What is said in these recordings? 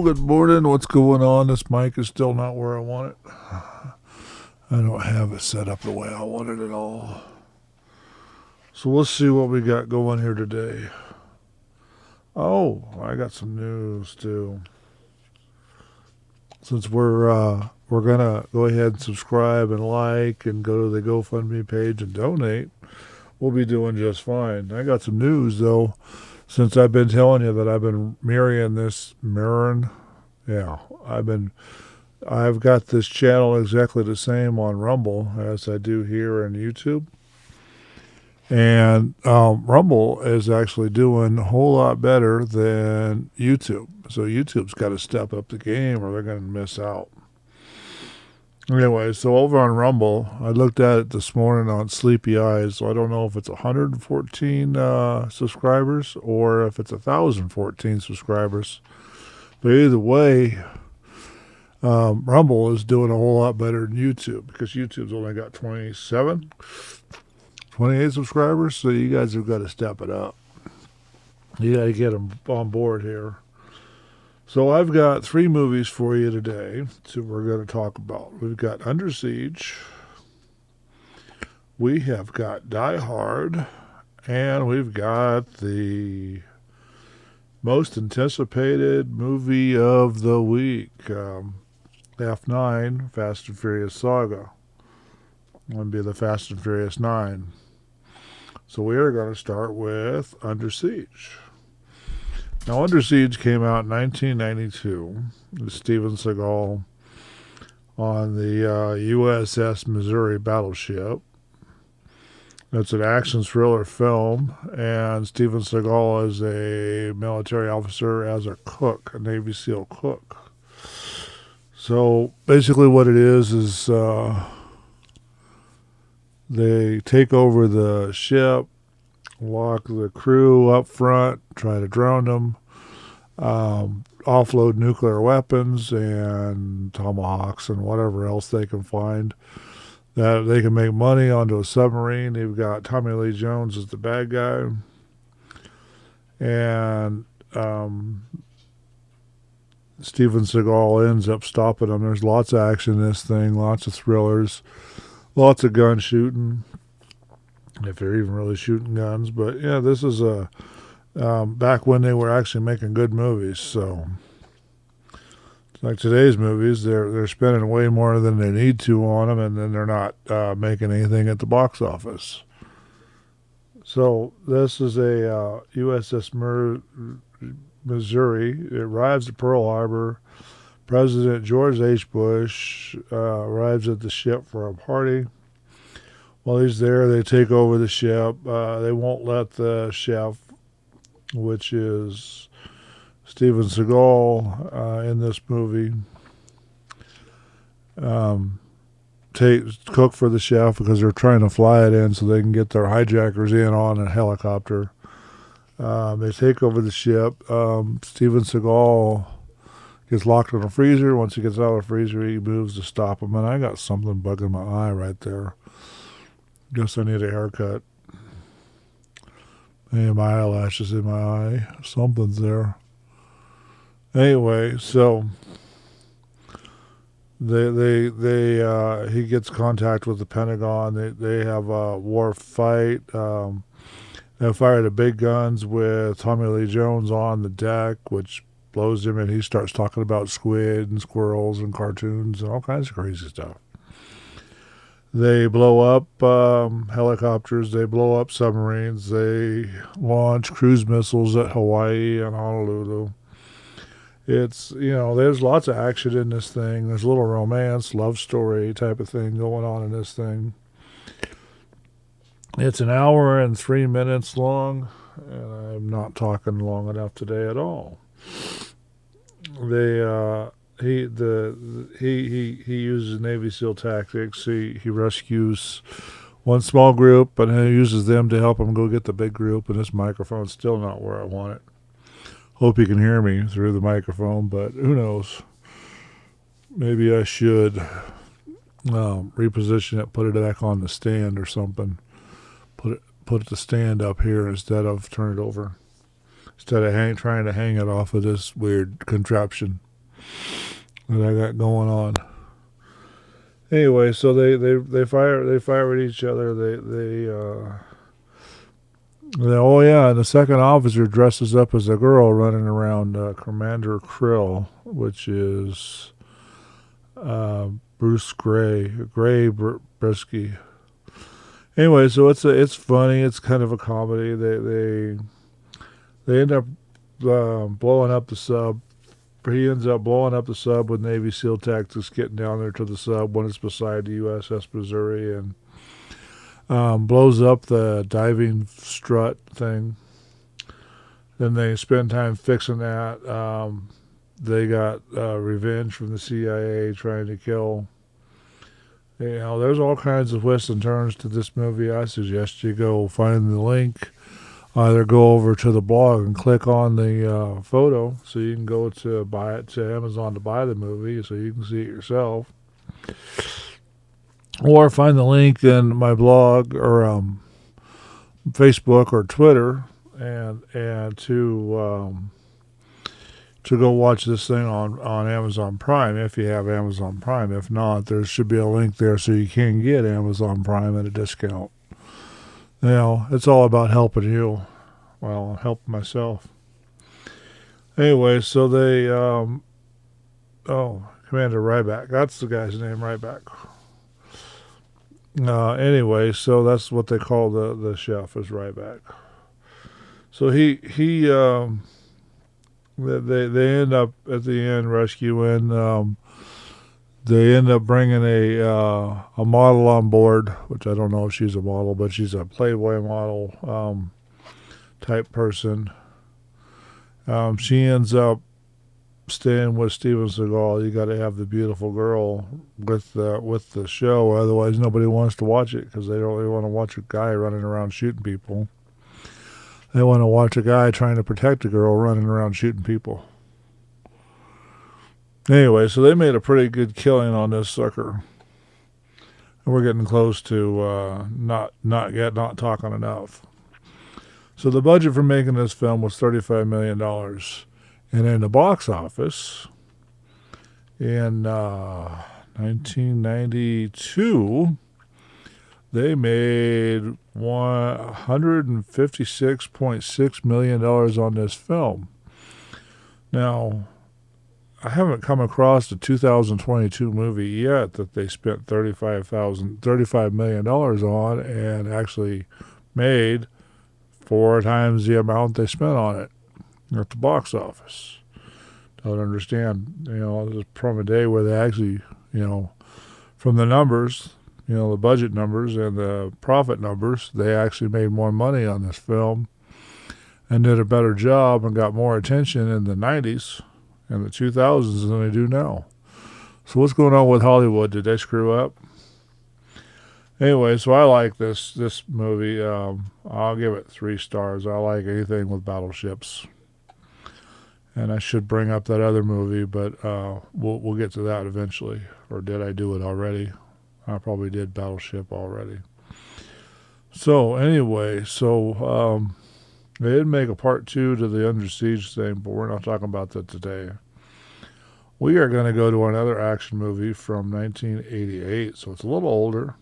good morning. What's going on? This mic is still not where I want it. I don't have it set up the way I want it at all. So we'll see what we got going here today. Oh, I got some news too. Since we're gonna go ahead and subscribe and like and go to the GoFundMe page and donate, we'll be doing just fine. I got some news though. Since I've been telling you that I've been mirroring, yeah, I've got this channel exactly the same on Rumble as I do here on YouTube. And Rumble is actually doing a whole lot better than YouTube. So YouTube's got to step up the game or they're going to miss out. Anyway, so over on Rumble, I looked at it this morning on Sleepy Eyes. So I don't know if it's 114 subscribers or if it's 1,014 subscribers. But either way, Rumble is doing a whole lot better than YouTube because YouTube's only got 28 subscribers. So you guys have got to step it up. You got to get them on board here. So I've got 3 movies for you today that we're going to talk about. We've got Under Siege, we have got Die Hard, and we've got the most anticipated movie of the week, F9 Fast and Furious Saga. It's going to be the Fast and Furious 9. So we are going to start with Under Siege. Now, Under Siege came out in 1992 with Steven Seagal on the USS Missouri battleship. It's an action thriller film, and Steven Seagal is a military officer as a cook, a Navy SEAL cook. So basically what it is they take over the ship, lock the crew up front, try to drown them, offload nuclear weapons and tomahawks and whatever else they can find that they can make money onto a submarine. They've got Tommy Lee Jones as the bad guy. And Steven Seagal ends up stopping them. There's lots of action in this thing, lots of thrillers, lots of gun shooting, if they're even really shooting guns. But yeah, this is back when they were actually making good movies. So like today's movies, they're spending way more than they need to on them, and then they're not making anything at the box office. So this is a USS Missouri. It arrives at Pearl Harbor. President George H. Bush arrives at the ship for a party. While he's there, they take over the ship. They won't let the chef, which is Steven Seagal in this movie, cook for the chef because they're trying to fly it in so they can get their hijackers in on a helicopter. They take over the ship. Steven Seagal gets locked in a freezer. Once he gets out of the freezer, he moves to stop him. And I got something bugging my eye right there. Guess I need a haircut. Hey, my eyelashes in my eye. Something's there. Anyway, so he gets contact with the Pentagon. They have a war fight. They fire the big guns with Tommy Lee Jones on the deck, which blows him, and he starts talking about squid and squirrels and cartoons and all kinds of crazy stuff. They blow up helicopters. They blow up submarines. They launch cruise missiles at Hawaii and Honolulu. It's, there's lots of action in this thing. There's a little romance, love story type of thing going on in this thing. It's an hour and 3 minutes long, and I'm not talking long enough today at all. He uses Navy SEAL tactics. He rescues one small group, and he uses them to help him go get the big group. And this microphone's still not where I want it. Hope you can hear me through the microphone, but who knows? Maybe I should reposition it, put it back on the stand or something. Put the stand up here instead of turn it over. Instead of trying to hang it off of this weird contraption. that I got going on. Anyway, so they fire at each other. Oh yeah, and the second officer dresses up as a girl running around Commander Krill, which is Bruce Brisky. Anyway, so it's funny. It's kind of a comedy. They end up blowing up the sub. He ends up blowing up the sub with Navy SEAL tactics, getting down there to the sub when it's beside the USS Missouri, and blows up the diving strut thing. Then they spend time fixing that. They got revenge from the CIA trying to kill. You know, there's all kinds of twists and turns to this movie. I suggest you go find the link. Either go over to the blog and click on the photo so you can go to buy it to Amazon to buy the movie so you can see it yourself. Or find the link in my blog or Facebook or Twitter and to go watch this thing on Amazon Prime if you have Amazon Prime. If not, there should be a link there so you can get Amazon Prime at a discount. You know, it's all about helping you. Well, I'm helping myself. Anyway, so they, Commander Ryback. That's the guy's name, Ryback. Anyway, so that's what they call the chef is Ryback. So they end up at the end rescuing. They end up bringing a model on board, which I don't know if she's a model, but she's a Playboy model type person. She ends up staying with Steven Seagal. You got to have the beautiful girl with the show, otherwise nobody wants to watch it because they don't really want to watch a guy running around shooting people. They want to watch a guy trying to protect a girl running around shooting people. Anyway, so they made a pretty good killing on this sucker. And we're getting close to not talking enough. So the budget for making this film was $35 million. And in the box office, in 1992, they made $156.6 million on this film. Now, I haven't come across a 2022 movie yet that they spent $35 million on and actually made 4 times the amount they spent on it at the box office. Don't understand, this is from a day where they actually, from the numbers, the budget numbers and the profit numbers, they actually made more money on this film and did a better job and got more attention in the 90s and the 2000s than they do now. So what's going on with Hollywood? Did they screw up? Anyway, so I like this movie. I'll give it 3 stars. I like anything with battleships. And I should bring up that other movie, but we'll get to that eventually. Or did I do it already? I probably did Battleship already. So anyway, they did make a part 2 to the Under Siege thing, but we're not talking about that today. We are going to go to another action movie from 1988, so it's a little older.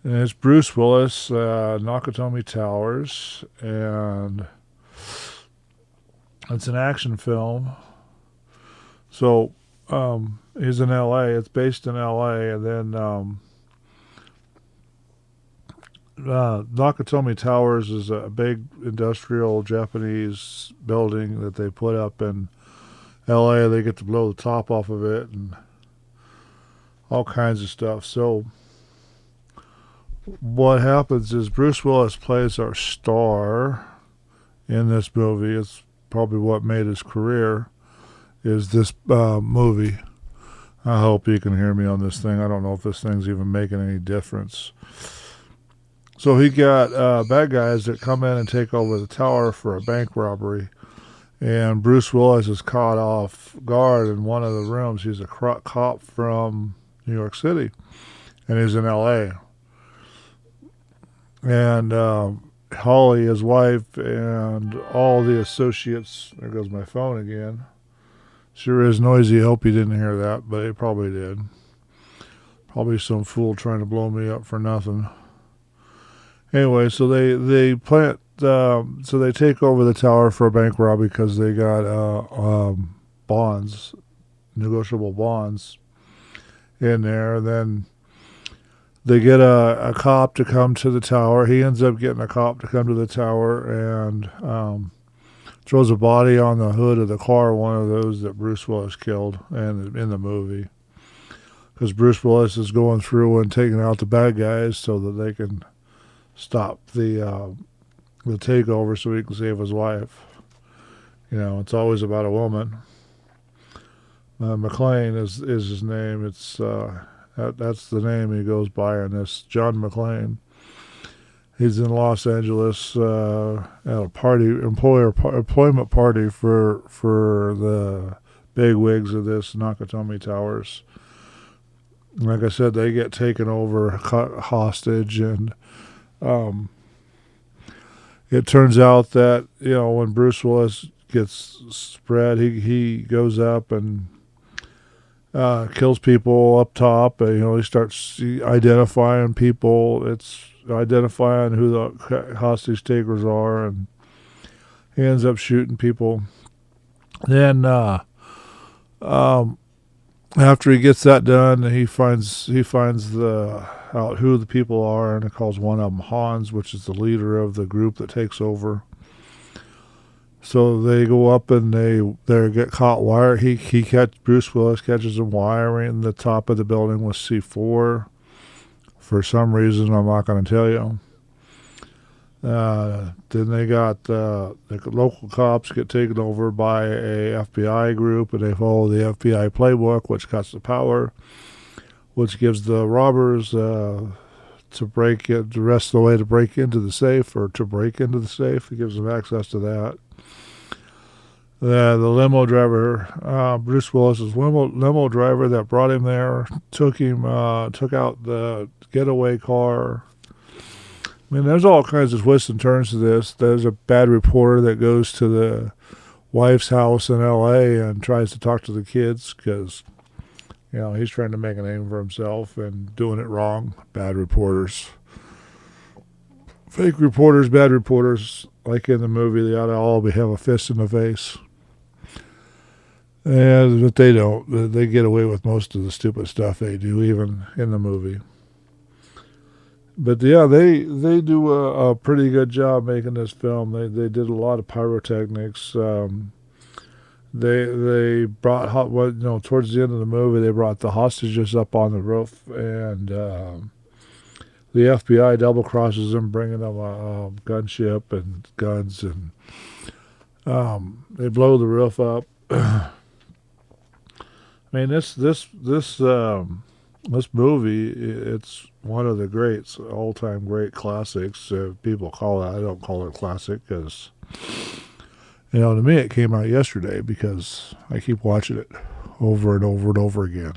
And it's Bruce Willis, Nakatomi Towers, and it's an action film. So he's in L.A. It's based in L.A. And then Nakatomi Towers is a big industrial Japanese building that they put up in L.A. They get to blow the top off of it and all kinds of stuff. So what happens is Bruce Willis plays our star in this movie. It's probably what made his career is this movie. I hope you can hear me on this thing. I don't know if this thing's even making any difference. So he got bad guys that come in and take over the tower for a bank robbery. And Bruce Willis is caught off guard in one of the rooms. He's a cop from New York City. And he's in L.A. And Holly, his wife, and all the associates, there goes my phone again, Sure is noisy. I hope you didn't hear that, but it probably did. Probably some fool trying to blow me up for nothing. Anyway, so they plant. So they take over the tower for a bank robbery because they got bonds, negotiable bonds, in there. Then they get a cop to come to the tower. He ends up getting a cop to come to the tower and throws a body on the hood of the car, one of those that Bruce Willis killed in the movie. Because Bruce Willis is going through and taking out the bad guys so that they can stop the takeover so he can save his wife. It's always about a woman. McClane is his name. It's that's the name he goes by in this. John McClane. He's in Los Angeles at a employment party for the big wigs of this Nakatomi Towers. Like I said, they get taken over hostage, and it turns out that when Bruce Willis gets spread, he goes up and kills people up top. He starts identifying people. It's identifying who the hostage takers are, and he ends up shooting people. Then after he gets that done, he finds out who the people are, and he calls one of them Hans, which is the leader of the group that takes over. So they go up and they get caught wiring. Bruce Willis catches them wiring the top of the building with C4 for some reason I'm not going to tell you. Then they got the local cops get taken over by a FBI group, and they follow the FBI playbook, which cuts the power, which gives the robbers to break it the rest of the way to break into the safe or to break into the safe. It gives them access to that. The limo driver, Bruce Willis's limo driver that brought him there, took out the getaway car. I mean, there's all kinds of twists and turns to this. There's a bad reporter that goes to the wife's house in L.A. and tries to talk to the kids because, he's trying to make a name for himself and doing it wrong. Bad reporters. Fake reporters, bad reporters, like in the movie, they ought to all have a fist in the face. But they don't. They get away with most of the stupid stuff they do, even in the movie. But yeah, they do a pretty good job making this film. They did a lot of pyrotechnics. They brought towards the end of the movie, they brought the hostages up on the roof, and the FBI double crosses them, bringing them a gunship and guns, and they blow the roof up. I mean, this movie, it's one of the greats, all-time great classics. People call it. I don't call it classic because, to me it came out yesterday because I keep watching it over and over and over again.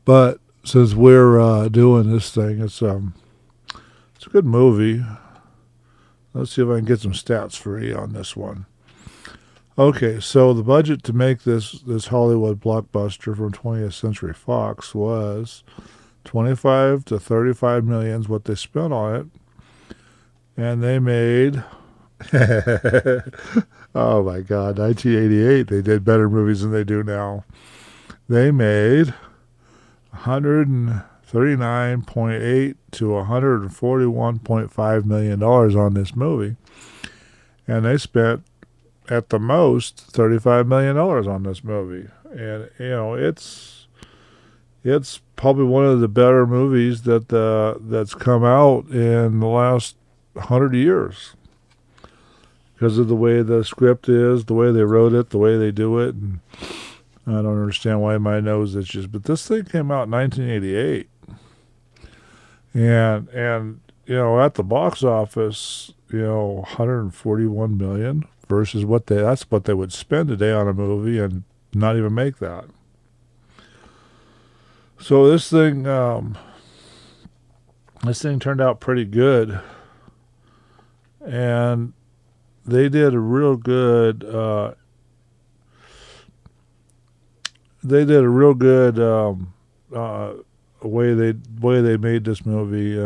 But since we're doing this thing, it's a good movie. Let's see if I can get some stats for you on this one. Okay, so the budget to make this Hollywood blockbuster from 20th Century Fox was 25 to 35 million is what they spent on it. And they made, oh my God, 1988, they did better movies than they do now. They made $139.8 to $141.5 million on this movie. And they spent at the most $35 million on this movie. And it's probably one of the better movies that's come out in the last 100 years because of the way the script is, the way they wrote it, the way they do it. And I don't understand why my nose itches, but this thing came out in 1988. And at the box office, 141 million versus that's what they would spend today on a movie and not even make that. So this thing turned out pretty good, and they did a real good they did a real good way they made this movie.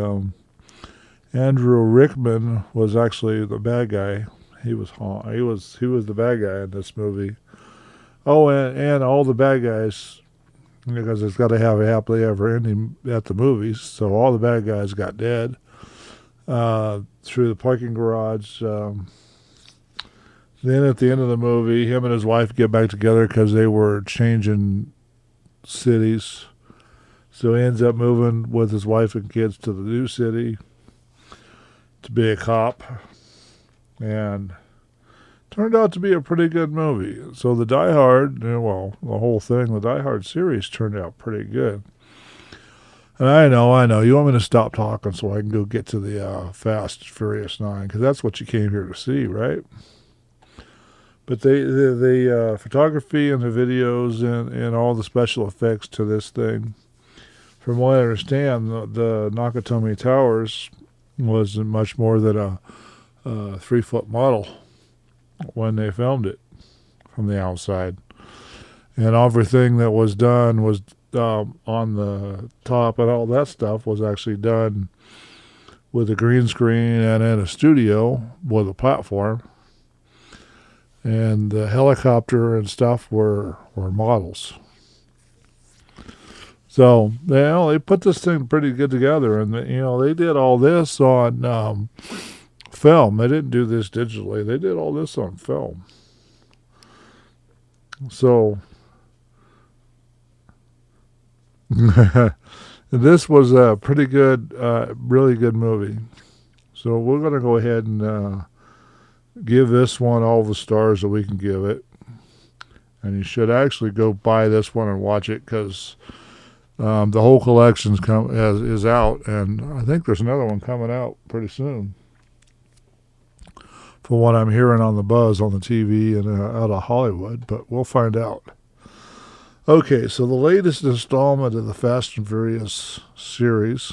Andrew Rickman was actually the bad guy. He was the bad guy in this movie. Oh, and all the bad guys, because it's got to have a happily ever ending at the movies. So all the bad guys got dead through the parking garage. Then at the end of the movie, him and his wife get back together because they were changing cities. So he ends up moving with his wife and kids to the new city to be a cop. And turned out to be a pretty good movie. So the Die Hard, the whole thing, the Die Hard series turned out pretty good. And I know. You want me to stop talking so I can go get to the Fast Furious 9, because that's what you came here to see, right? But the photography and the videos and all the special effects to this thing, from what I understand, the Nakatomi Towers was much more than a 3-foot model when they filmed it from the outside. And everything that was done was on the top, and all that stuff was actually done with a green screen and in a studio with a platform. And the helicopter and stuff were models. So, they put this thing pretty good together, and they did all this on film. They didn't do this digitally. They did all this on film. So this was a pretty good, really good movie. So we're going to go ahead and give this one all the stars that we can give it. And you should actually go buy this one and watch it, because the whole collection is out, and I think there's another one coming out pretty soon, from what I'm hearing on the buzz on the TV and out of Hollywood, but we'll find out. Okay, so the latest installment of the Fast and Furious series,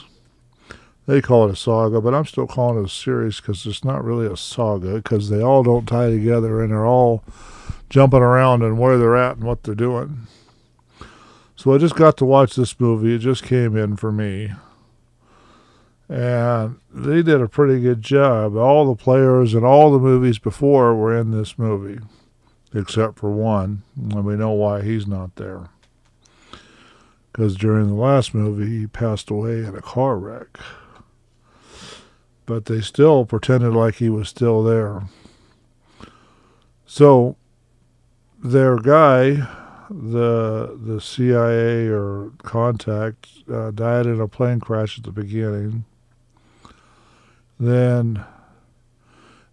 they call it a saga, but I'm still calling it a series because it's not really a saga, because they all don't tie together and they're all jumping around and where they're at and what they're doing. So I just got to watch this movie. It just came in for me. And they did a pretty good job. All the players in all the movies before were in this movie, except for one, and we know why he's not there. Because during the last movie, he passed away in a car wreck. But they still pretended like he was still there. So their guy, the CIA or contact, died in a plane crash at the beginning. Then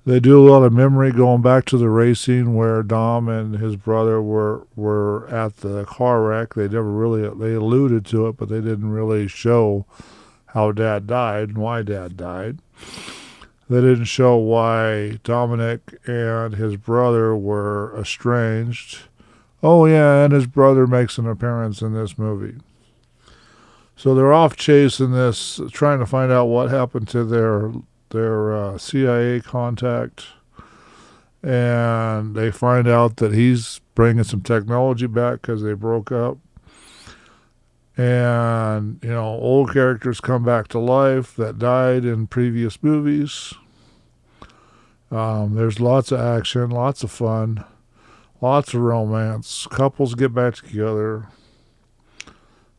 they do a lot of memory going back to the racing where Dom and his brother were at the car wreck. They alluded to it, but they didn't really show how Dad died and why Dad died. They didn't show why Dominic and his brother were estranged. Oh yeah, and his brother makes an appearance in this movie. So they're off chasing this, trying to find out what happened to their CIA contact, and they find out that he's bringing some technology back because they broke up. And, old characters come back to life that died in previous movies. There's lots of action, lots of fun, lots of romance. Couples get back together.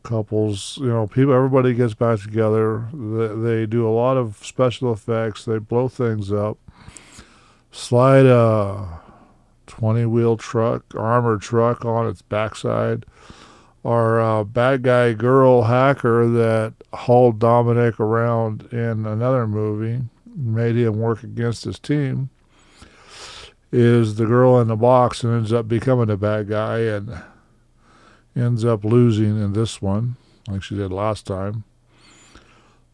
Everybody gets back together. They do a lot of special effects. They blow things up. Slide a 20-wheel armored truck on its backside. Or a bad guy girl hacker that hauled Dominic around in another movie, made him work against his team, is the girl in the box and ends up becoming a bad guy and ends up losing in this one, like she did last time.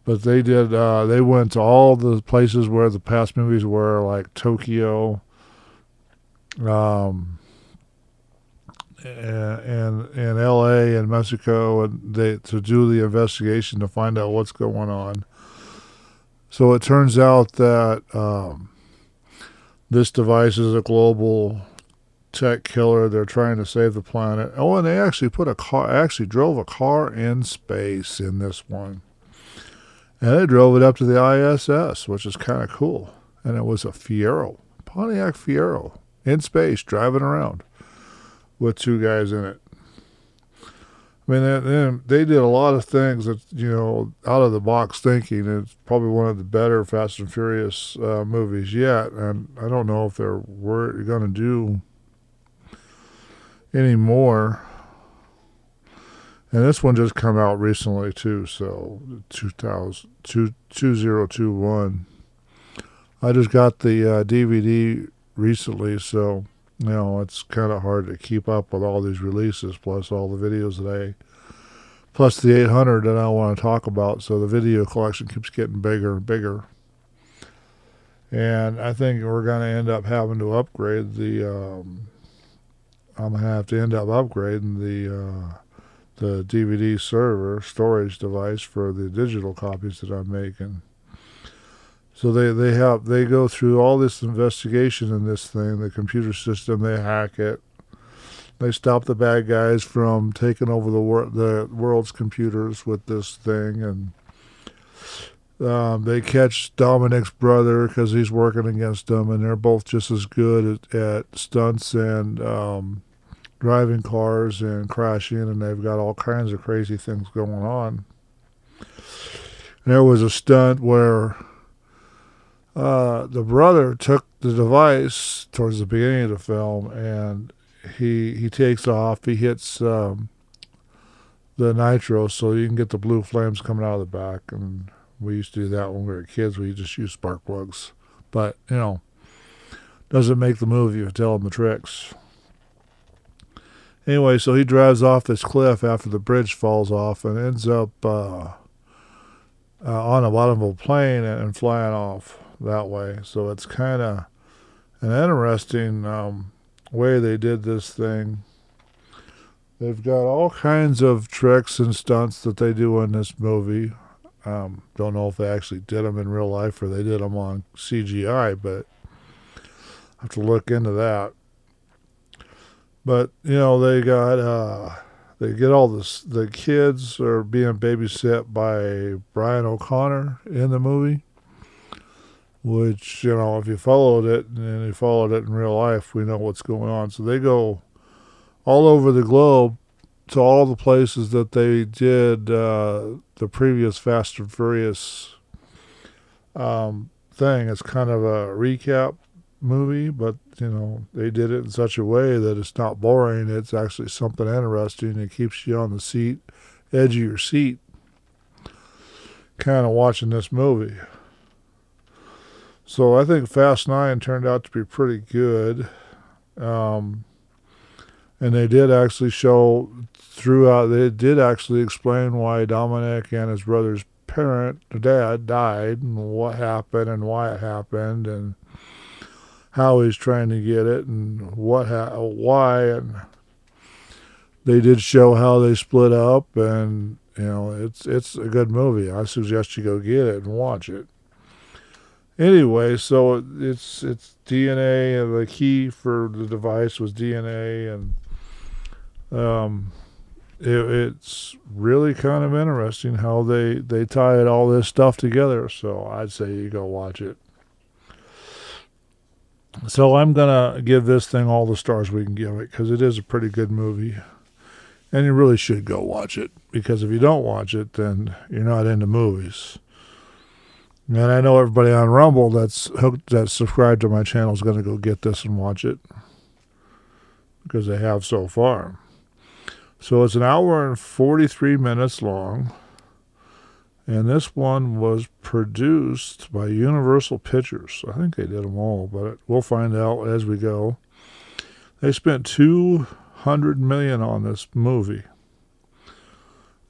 But they went to all the places where the past movies were, like Tokyo, and L.A. and Mexico, and to do the investigation to find out what's going on. So it turns out that this device is a global tech killer. They're trying to save the planet. Oh, and they actually drove a car in space in this one. And they drove it up to the ISS, which is kind of cool. And it was a Fiero, Pontiac Fiero, in space, driving around with two guys in it. I mean, they did a lot of things that, out of the box thinking. It's probably one of the better Fast and Furious movies yet. And I don't know if they're going to do any more. And this one just come out recently too, so 2021. I just got the DVD recently, so it's kind of hard to keep up with all these releases, plus all the videos plus the 800 that I want to talk about. So the video collection keeps getting bigger and bigger. And I think we're going to end up having to upgrade I'm going to have to end up upgrading the DVD storage device for the digital copies that I'm making. So they go through all this investigation in this thing, the computer system, they hack it. They stop the bad guys from taking over the world's computers with this thing, and they catch Dominic's brother because he's working against them, and they're both just as good at stunts and driving cars and crashing, and they've got all kinds of crazy things going on. And there was a stunt where the brother took the device towards the beginning of the film, and he takes off. He hits the nitro so you can get the blue flames coming out of the back. And we used to do that when we were kids. We just used spark plugs. But, doesn't make the movie if you tell them the tricks. Anyway, so he drives off this cliff after the bridge falls off and ends up on the bottom of a plane and flying off that way. So it's kind of an interesting way they did this thing. They've got all kinds of tricks and stunts that they do in this movie. Don't know if they actually did them in real life or they did them on CGI, but I have to look into that. But, they get all this, the kids are being babysit by Brian O'Connor in the movie, which, if you followed it and you followed it in real life, we know what's going on. So they go all over the globe to all the places that they did the previous Fast and Furious thing. It's kind of a recap movie, but they did it in such a way that it's not boring. It's actually something interesting. It keeps you on the edge of your seat, kind of watching this movie. So I think Fast 9 turned out to be pretty good. And they did actually they did actually explain why Dominic and his brother's dad died, and what happened and why it happened, and how he's trying to get it, and why, and they did show how they split up, and it's a good movie. I suggest you go get it and watch it. Anyway, so it's DNA, and the key for the device was DNA, and it's really kind of interesting how they tied all this stuff together. So I'd say you go watch it. So I'm going to give this thing all the stars we can give it, because it is a pretty good movie. And you really should go watch it, because if you don't watch it, then you're not into movies. And I know everybody on Rumble that's subscribed to my channel is going to go get this and watch it, because they have so far. So it's an hour and 43 minutes long. And this one was produced by Universal Pictures. I think they did them all, but we'll find out as we go. They spent $200 million on this movie.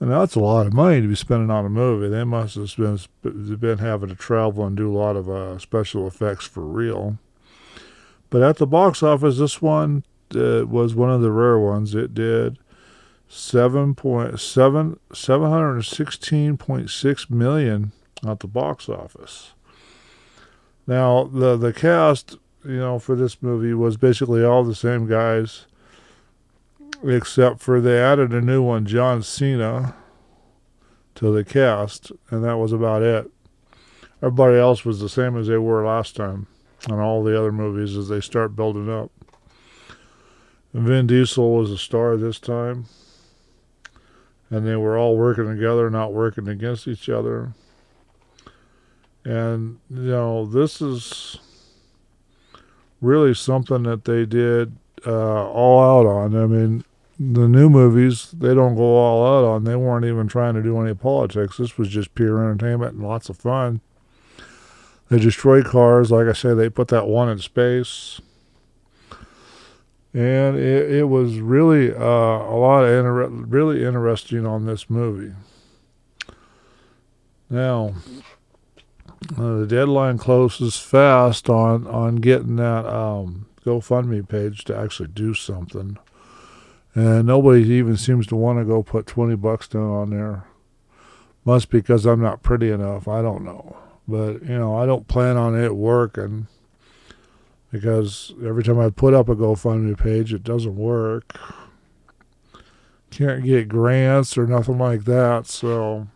And that's a lot of money to be spending on a movie. They must have been having to travel and do a lot of special effects for real. But at the box office, this one was one of the rare ones. It did $716.6 million at the box office. Now the cast for this movie was basically all the same guys, except for they added a new one, John Cena, to the cast, and that was about it. Everybody else was the same as they were last time on all the other movies as they start building up. And Vin Diesel was a star this time, and they were all working together, not working against each other. And, this is really something that they did all out on. I mean, the new movies, they don't go all out on. They weren't even trying to do any politics. This was just pure entertainment and lots of fun. They destroy cars. Like I say, they put that one in space. And it was really a lot of really interesting on this movie. Now, the deadline closes fast on getting that GoFundMe page to actually do something. And nobody even seems to want to go put $20 down on there. Must be because I'm not pretty enough. I don't know. But, I don't plan on it working, because every time I put up a GoFundMe page, it doesn't work. Can't get grants or nothing like that, so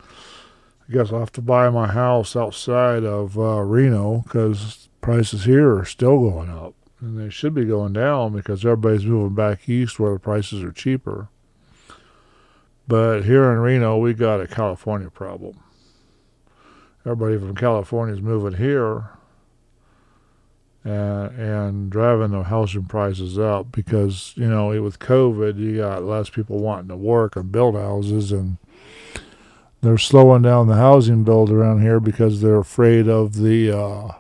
I guess I'll have to buy my house outside of Reno, because prices here are still going up. And they should be going down because everybody's moving back east where the prices are cheaper. But here in Reno, we got a California problem. Everybody from California is moving here and driving the housing prices up because, with COVID, you got less people wanting to work and build houses, and they're slowing down the housing build around here because they're afraid of the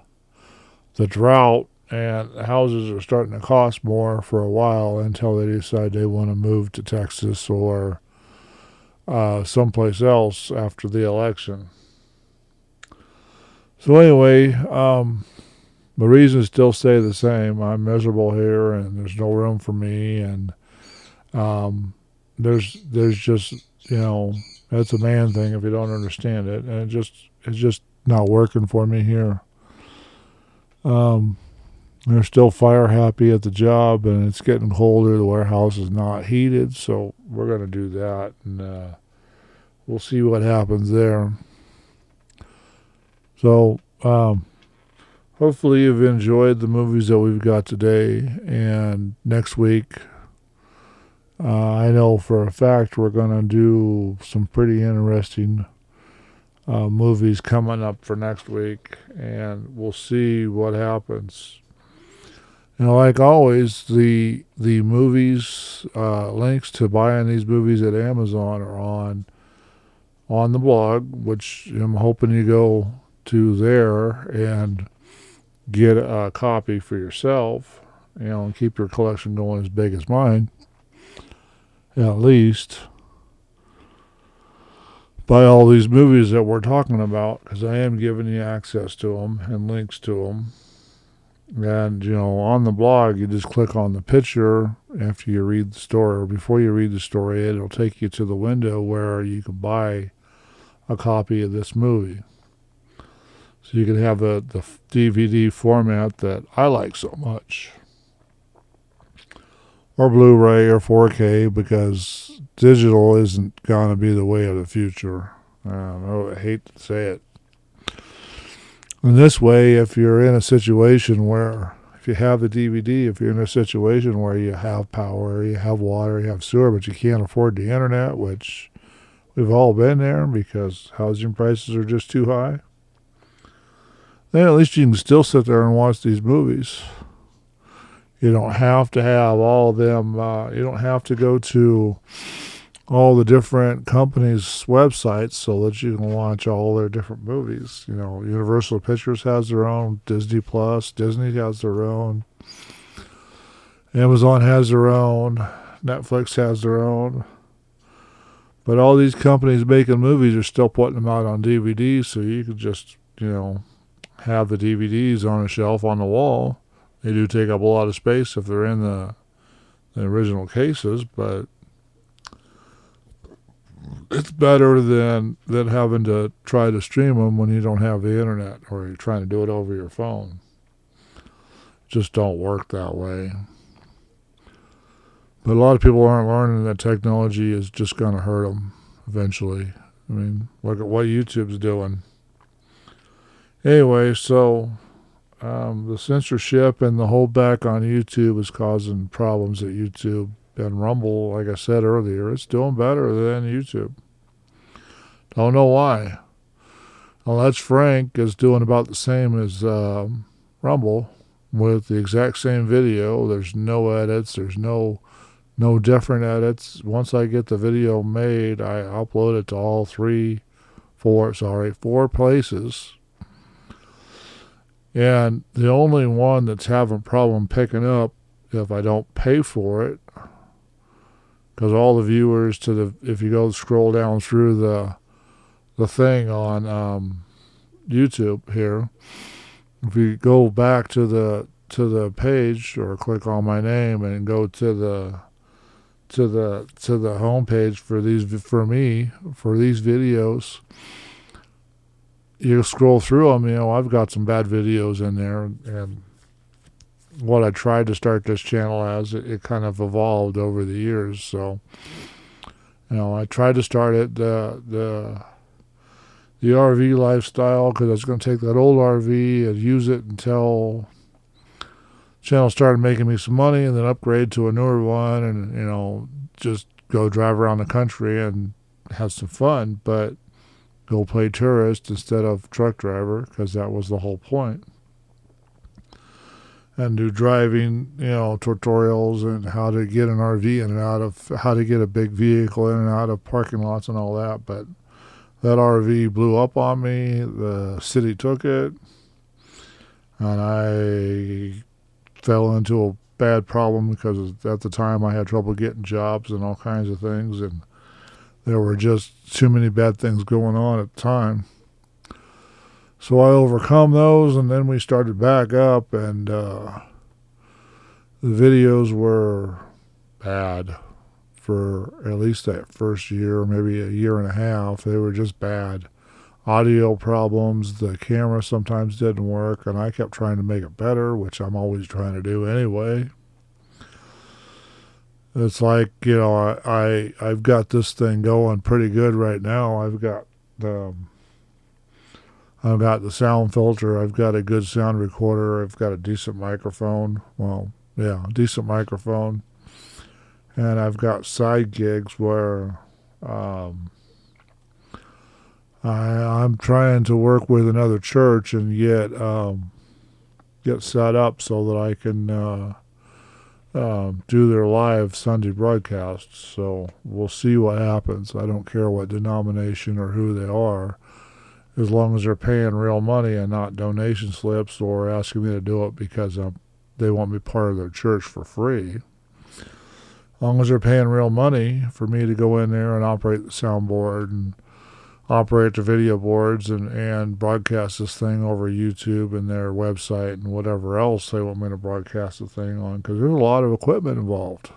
drought, and houses are starting to cost more for a while until they decide they want to move to Texas or someplace else after the election. So anyway, the reasons still stay the same. I'm miserable here, and there's no room for me, and there's just, that's a man thing if you don't understand it, and it's just not working for me here. They're still fire happy at the job, and it's getting colder. The warehouse is not heated, so we're going to do that, and we'll see what happens there. So, hopefully you've enjoyed the movies that we've got today, and next week, I know for a fact we're going to do some pretty interesting movies coming up for next week, and we'll see what happens. Like always, the movies, links to buying these movies at Amazon are on the blog, which I'm hoping you go to there and get a copy for yourself, and keep your collection going as big as mine, at least. Buy all these movies that we're talking about, because I am giving you access to them and links to them. And, on the blog, you just click on the picture after you read the story, or before you read the story, it'll take you to the window where you can buy a copy of this movie. So you can have the DVD format that I like so much. Or Blu-ray or 4K, because digital isn't going to be the way of the future. I hate to say it. And this way, if you're in a situation where, if you have the DVD, if you're in a situation where you have power, you have water, you have sewer, but you can't afford the internet, which we've all been there because housing prices are just too high, then at least you can still sit there and watch these movies. You don't have to have all of them. You don't have to go to all the different companies' websites so that you can watch all their different movies. Universal Pictures has their own, Disney Plus, Disney has their own, Amazon has their own, Netflix has their own. But all these companies making movies are still putting them out on DVD, so you could just, have the DVDs on a shelf on the wall. They do take up a lot of space if they're in the original cases, but it's better than having to try to stream them when you don't have the internet or you're trying to do it over your phone. just don't work that way. But a lot of people aren't learning that technology is just going to hurt them eventually. I mean, look at what YouTube's doing. Anyway, so the censorship and the holdback on YouTube is causing problems at YouTube. And Rumble, like I said earlier, it's doing better than YouTube. Don't know why. Well, that's Frank is doing about the same as Rumble with the exact same video. There's no edits. There's no different edits. Once I get the video made, I upload it to all four places. And the only one that's having a problem picking up if I don't pay for it, because all the viewers if you go scroll down through the thing on YouTube here, if you go back to the page or click on my name and go to the home page for these videos, you scroll through them. I've got some bad videos in there, and what I tried to start this channel as, it kind of evolved over the years. So, I tried to start it the RV lifestyle, because I was going to take that old RV and use it until the channel started making me some money, and then upgrade to a newer one, and just go drive around the country and have some fun, but go play tourist instead of truck driver, because that was the whole point. And do driving, tutorials and how to get an RV in and out of, how to get a big vehicle in and out of parking lots and all that. But that RV blew up on me. The city took it, and I fell into a bad problem because at the time I had trouble getting jobs and all kinds of things, and there were just too many bad things going on at the time. So I overcome those, and then we started back up, and the videos were bad for at least that first year, maybe a year and a half. They were just bad. Audio problems, the camera sometimes didn't work, and I kept trying to make it better, which I'm always trying to do anyway. It's like, I've got this thing going pretty good right now. I've got the sound filter. I've got a good sound recorder. I've got a decent microphone. Well, yeah, decent microphone. And I've got side gigs where I'm trying to work with another church and get set up so that I can do their live Sunday broadcasts. So we'll see what happens. I don't care what denomination or who they are, as long as they're paying real money and not donation slips or asking me to do it because they want me part of their church for free. As long as they're paying real money for me to go in there and operate the soundboard and operate the video boards and broadcast this thing over YouTube and their website and whatever else they want me to broadcast the thing on, because there's a lot of equipment involved.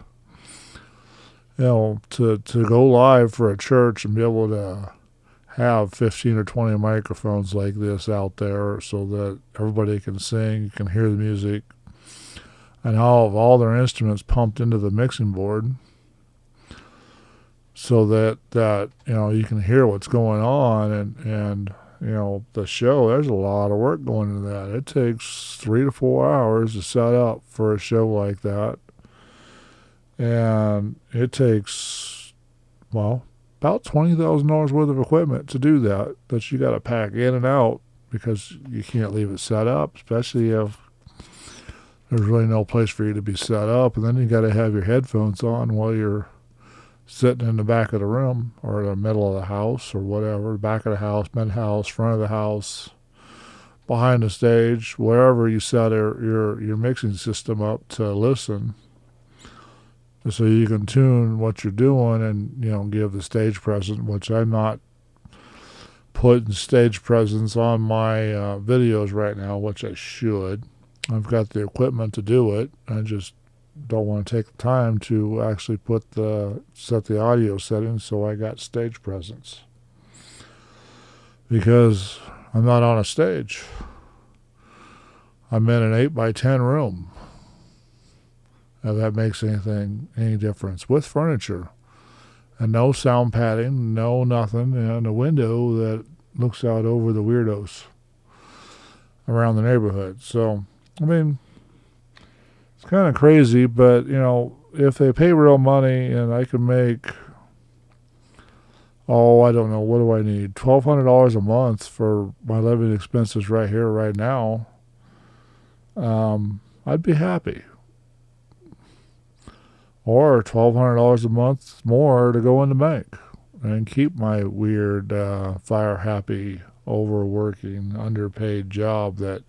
To go live for a church and be able to have 15 or 20 microphones like this out there so that everybody can sing, can hear the music, and have all their instruments pumped into the mixing board so that you can hear what's going on, and the show, there's a lot of work going into that. It takes 3 to 4 hours to set up for a show like that, and it takes about $20,000 worth of equipment to do that you got to pack in and out, because you can't leave it set up, especially if there's really no place for you to be set up. And then you got to have your headphones on while you're sitting in the back of the room or the middle of the house or whatever, back of the house, mid-house, front of the house, behind the stage, wherever you set your mixing system up to listen, so you can tune what you're doing and, give the stage presence, which I'm not putting stage presence on my videos right now, which I should. I've got the equipment to do it. I just don't want to take the time to actually set the audio settings so I got stage presence, because I'm not on a stage. I'm in an 8x10 room. If that makes any difference. With furniture. And no sound padding, no nothing, and a window that looks out over the weirdos around the neighborhood. So, I mean, it's kind of crazy, but, if they pay real money and I can make, I don't know, what do I need? $1,200 a month for my living expenses right here, right now, I'd be happy. Or $1,200 a month more to go in the bank and keep my weird, fire-happy, overworking, underpaid job that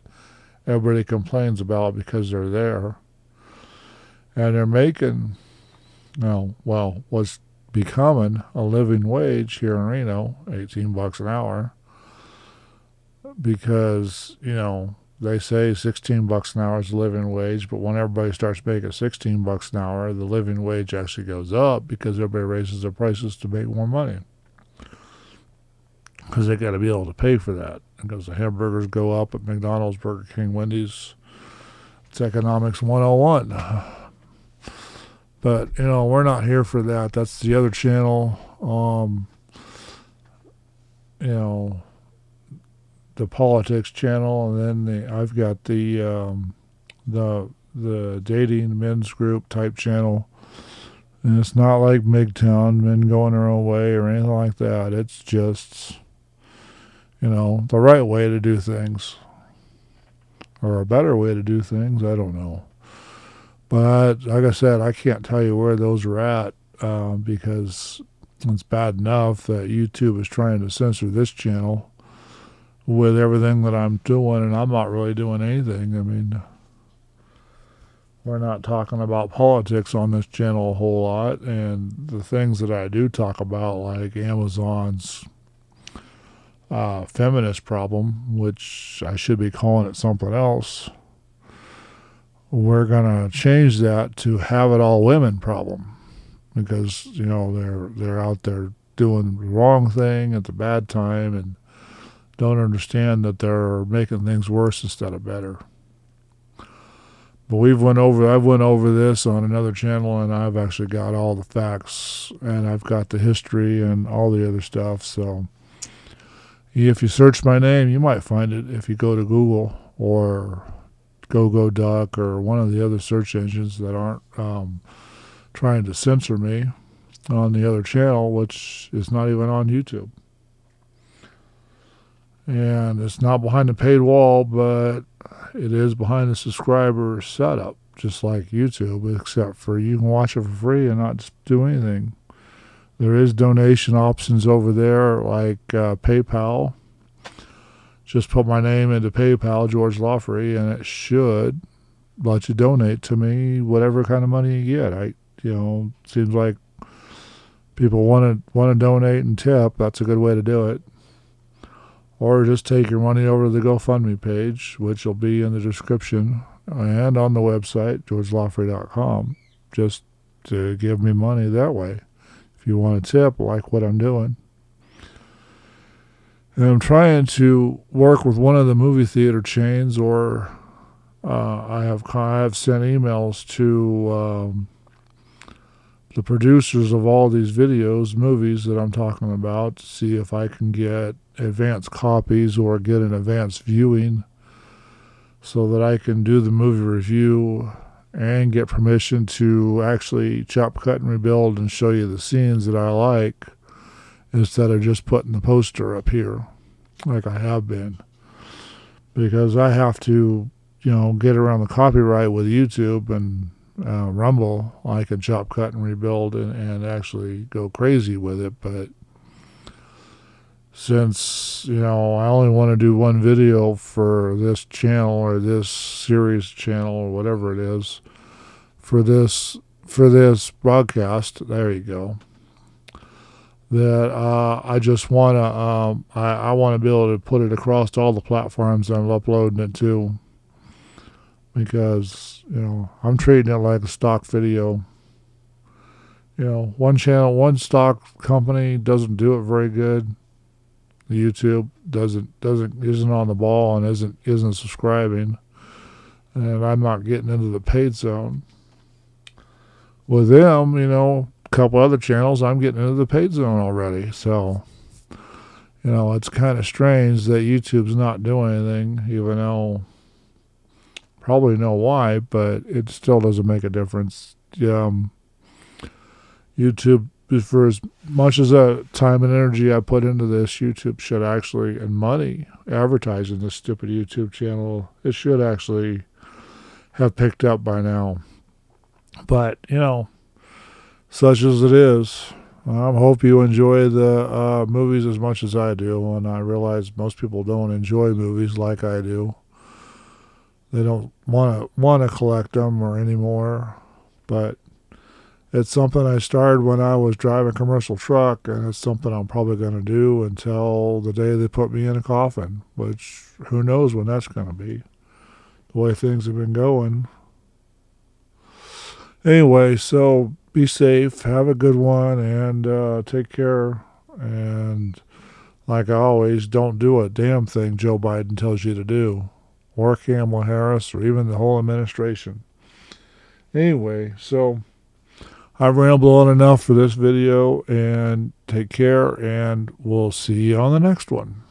everybody complains about because they're there. And they're making, what's becoming a living wage here in Reno, $18 an hour, because, they say $16 an hour is the living wage, but when everybody starts making $16 an hour, the living wage actually goes up because everybody raises their prices to make more money. Because they got to be able to pay for that. Because the hamburgers go up at McDonald's, Burger King, Wendy's. It's economics 101. But, we're not here for that. That's the other channel. The politics channel, and then I've got the dating men's group type channel, and it's not like MGTOW, men going their own way or anything like that. It's just the right way to do things, or a better way to do things. I don't know, but like I said, I can't tell you where those are at because it's bad enough that YouTube is trying to censor this channel with everything that I'm doing, and I'm not really doing anything. I mean, we're not talking about politics on this channel a whole lot, and the things that I do talk about, like Amazon's feminist problem, which I should be calling it something else, we're going to change that to have it all women problem, because, they're out there doing the wrong thing at the bad time, and don't understand that they're making things worse instead of better. But I've went over this on another channel, and I've actually got all the facts, and I've got the history and all the other stuff. So if you search my name, you might find it if you go to Google or GoGoDuck or one of the other search engines that aren't trying to censor me on the other channel, which is not even on YouTube. And it's not behind the paid wall, but it is behind the subscriber setup, just like YouTube, except for you can watch it for free and not just do anything. There is donation options over there, like PayPal. Just put my name into PayPal, George Lawfrey, and it should let you donate to me whatever kind of money you get. Seems like people want to donate and tip. That's a good way to do it. Or just take your money over to the GoFundMe page, which will be in the description and on the website, georgelawfrey.com, just to give me money that way. If you want to tip, like what I'm doing. And I'm trying to work with one of the movie theater chains, or I have sent emails to the producers of all these movies that I'm talking about, to see if I can get advanced copies or get an advanced viewing so that I can do the movie review and get permission to actually chop, cut, and rebuild and show you the scenes that I like, instead of just putting the poster up here like I have been. Because I have to, get around the copyright with YouTube and Rumble. I can chop, cut, and rebuild and actually go crazy with it, but since, I only want to do one video for this channel or this series channel or whatever it is, for this broadcast, there you go, that I just want to, I want to be able to put it across all the platforms I'm uploading it to, because, I'm treating it like a stock video. One channel, one stock company doesn't do it very good. YouTube isn't on the ball and isn't subscribing. and I'm not getting into the paid zone. With them, a couple other channels, I'm getting into the paid zone already. So, it's kind of strange that YouTube's not doing anything, even though probably know why, but it still doesn't make a difference. YouTube, for as much as the time and energy I put into this, YouTube should actually, and money, advertising this stupid YouTube channel, it should actually have picked up by now. But, such as it is. I hope you enjoy the movies as much as I do, and I realize most people don't enjoy movies like I do. They don't want to collect them or anymore, but it's something I started when I was driving a commercial truck, and it's something I'm probably going to do until the day they put me in a coffin, which who knows when that's going to be, the way things have been going. Anyway, so be safe, have a good one, and take care. And like I always, don't do a damn thing Joe Biden tells you to do, or Kamala Harris, or even the whole administration. Anyway, so I've rambled on enough for this video, and take care, and we'll see you on the next one.